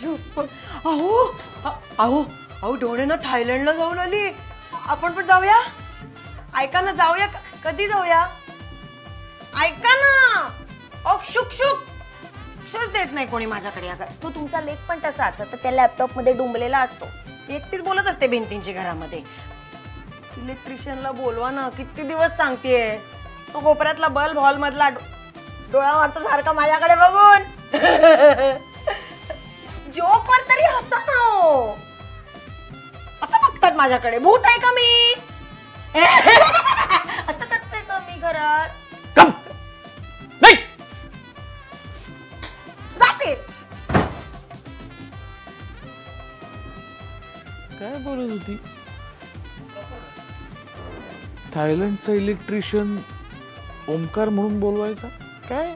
अहो अहो अहो डोळ्यानं थायलंडला जाऊन आली. आपण पण जाऊया. ऐका ना, जाऊया. कधी जाऊया? ऐका ना. शुक शुक शोच देत नाही कोणी माझ्याकडे. अगं तो तुमचा लेख पण तसाच तर त्या लॅपटॉप मध्ये डुंबलेला असतो. एकटीच बोलत असते भिंतींची घरामध्ये. इलेक्ट्रिशियनला बोलवा ना. किती दिवस सांगतेय. तो कोपऱ्यातला बल्ब हॉल मधला डोळा मारतो सारखा माझ्याकडे बघून. जोक वर तरी हसा ना हो. असं बघतात माझ्याकडे. भूत आहे का मी? असं करते का मी घरात? नाही जाते. काय बोलत होती? थायलंडचा इलेक्ट्रिशियन ओमकार म्हणून बोलवायचा काय?